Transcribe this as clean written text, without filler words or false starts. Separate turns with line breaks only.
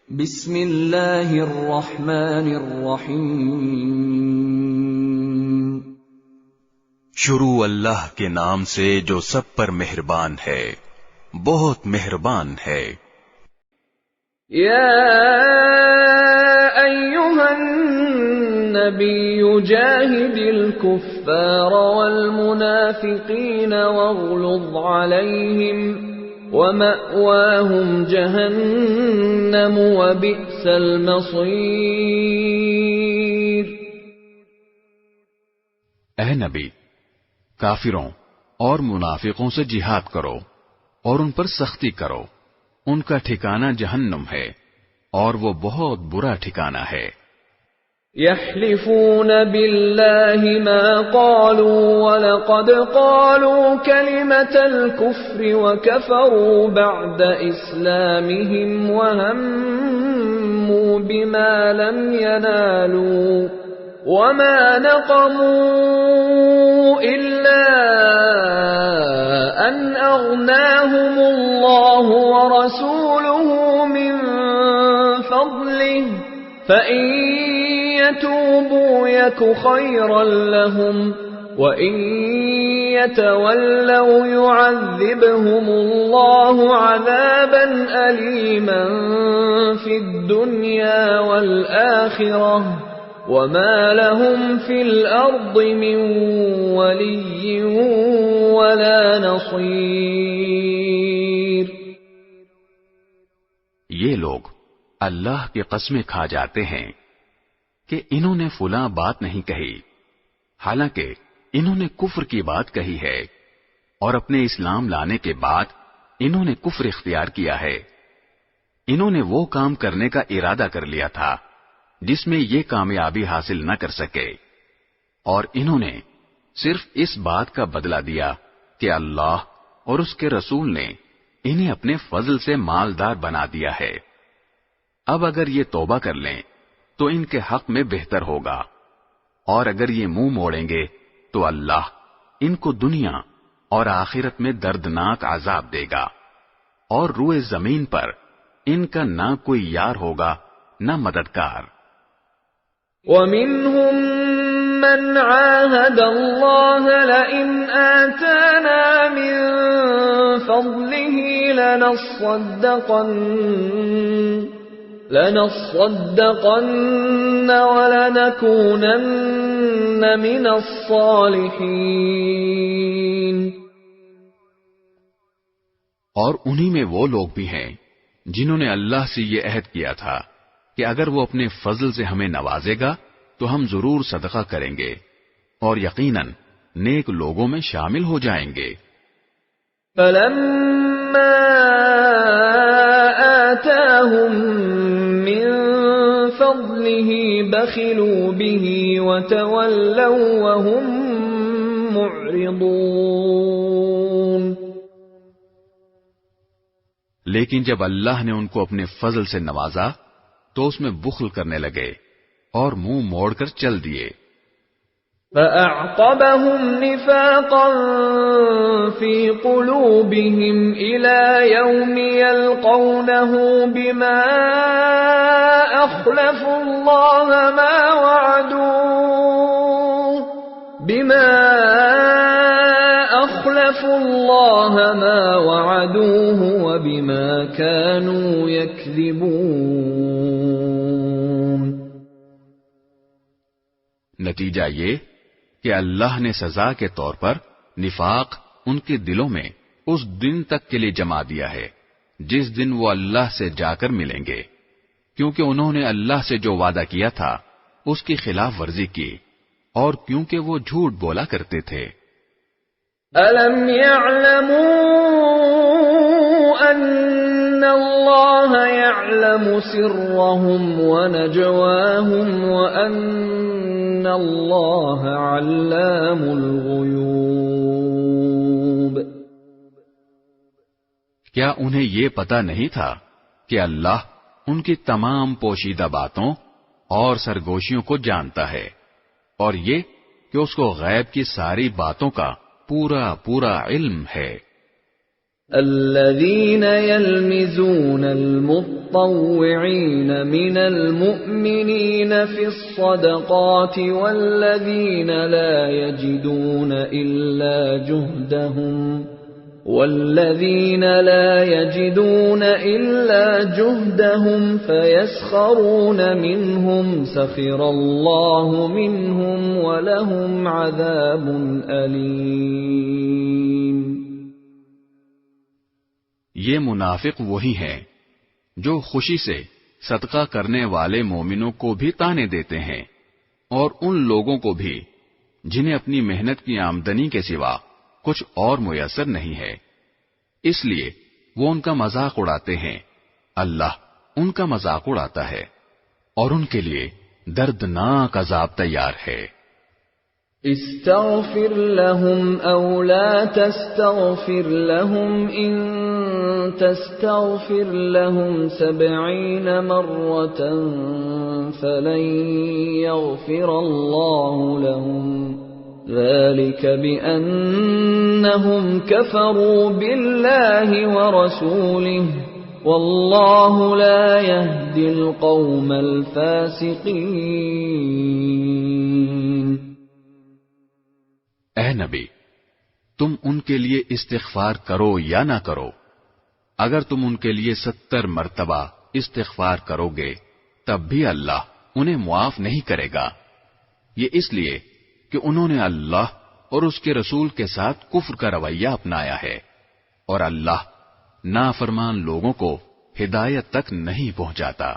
بسم اللہ الرحمن الرحیم،
شروع اللہ کے نام سے جو سب پر مہربان ہے، بہت مہربان ہے۔
یا ایھا النبی جاہد الکفار والمنافقین واغلظ علیہم ومأواہم جہنم وبئس المصیر۔
اے نبی، کافروں اور منافقوں سے جہاد کرو اور ان پر سختی کرو، ان کا ٹھکانہ جہنم ہے اور وہ بہت برا ٹھکانہ ہے۔
يحلفون بالله ما قالوا ولقد قالوا كلمة الكفر وكفروا بعد إسلامهم وهموا بما لم ينالوا وما نقموا إلا أن أغناهم الله ورسوله من فضله فإن يتوبوا يك خيرا لهم وإن يتولوا يعذبهم الله عذابا أليما في الدنيا والآخرة وما لهم في الأرض من ولي ولا نصير۔
یہ لوگ اللہ کی قسمیں کھا جاتے ہیں کہ انہوں نے فلاں بات نہیں کہی، حالانکہ انہوں نے کفر کی بات کہی ہے، اور اپنے اسلام لانے کے بعد انہوں نے کفر اختیار کیا ہے۔ انہوں نے وہ کام کرنے کا ارادہ کر لیا تھا جس میں یہ کامیابی حاصل نہ کر سکے، اور انہوں نے صرف اس بات کا بدلہ دیا کہ اللہ اور اس کے رسول نے انہیں اپنے فضل سے مالدار بنا دیا ہے۔ اب اگر یہ توبہ کر لیں تو ان کے حق میں بہتر ہوگا، اور اگر یہ منہ موڑیں گے تو اللہ ان کو دنیا اور آخرت میں دردناک عذاب دے گا، اور روئے زمین پر ان کا نہ کوئی یار ہوگا نہ مددگار۔
وَمِنْهُمْ مَنْ عَاهَدَ اللَّهَ لَئِنْ آتَانَا مِنْ فَضْلِهِ لَنَصَّدَّقَنَّ وَلَنَكُونَنَّ مِنَ الصَّالِحِينَ۔
اور انہی میں وہ لوگ بھی ہیں جنہوں نے اللہ سے یہ عہد کیا تھا کہ اگر وہ اپنے فضل سے ہمیں نوازے گا تو ہم ضرور صدقہ کریں گے، اور یقیناً نیک لوگوں میں شامل ہو جائیں گے۔
فَلَمَّا آتَاهُم مِّن فَضْلِهِ بَخِلُوا بِهِ وَتَوَلَّوْا وَهُم مُّعْرِضُونَ۔
لیکن جب اللہ نے ان کو اپنے فضل سے نوازا تو اس میں بخل کرنے لگے اور منہ موڑ کر چل دیے۔
فَأَعْقَبَهُمْ نِفَاقًا فِي قُلُوبِهِمْ إِلَى يَوْمِ يَلْقَوْنَهُ بِمَا أَخْلَفُوا اللَّهَ مَا وَعَدُوهُ وَبِمَا كَانُوا يَكْذِبُونَ۔
نتیجہ یہ کہ اللہ نے سزا کے طور پر نفاق ان کے دلوں میں اس دن تک کے لیے جما دیا ہے جس دن وہ اللہ سے جا کر ملیں گے، کیونکہ انہوں نے اللہ سے جو وعدہ کیا تھا اس کی خلاف ورزی کی، اور کیونکہ وہ جھوٹ بولا کرتے تھے۔
أَلَمْ يَعْلَمُوا أَنَّ اللَّهَ يَعْلَمُ سِرَّهُمْ وَنَجْوَاهُمْ وَأَنَّ اللَّهَ عَلَّامُ الْغُيُوبِ۔
کیا انہیں یہ پتہ نہیں تھا کہ اللہ ان کی تمام پوشیدہ باتوں اور سرگوشیوں کو جانتا ہے، اور یہ کہ اس کو غیب کی ساری باتوں کا پورا علم ہے۔
الذين يلمزون المطوعين من المؤمنين في الصدقات والذين لا يجدون إلا جهدهم فيسخرون منهم سخر الله منهم ولهم عذاب أليم.
یہ منافق وہی ہیں جو خوشی سے صدقہ کرنے والے مومنوں کو بھی طعنے دیتے ہیں اور ان لوگوں کو بھی جنہیں اپنی محنت کی آمدنی کے سوا کچھ اور میسر نہیں ہے، اس لیے وہ ان کا مذاق اڑاتے ہیں. اللہ ان کا مذاق اڑاتا ہے اور ان کے لیے دردناک عذاب تیار ہے.
استغفر لهم او لا تستغفر لهم ان تستغفر لهم 70 مرة فلن يغفر الله لهم ذلك بأنهم كفروا بالله ورسوله والله لا يهدي القوم الفاسقين.
اے نبی، تم ان کے لیے استغفار کرو یا نہ کرو، اگر تم ان کے لیے 70 مرتبہ استغفار کرو گے تب بھی اللہ انہیں معاف نہیں کرے گا. یہ اس لیے کہ انہوں نے اللہ اور اس کے رسول کے ساتھ کفر کا رویہ اپنایا ہے اور اللہ نافرمان لوگوں کو ہدایت تک نہیں پہنچاتا.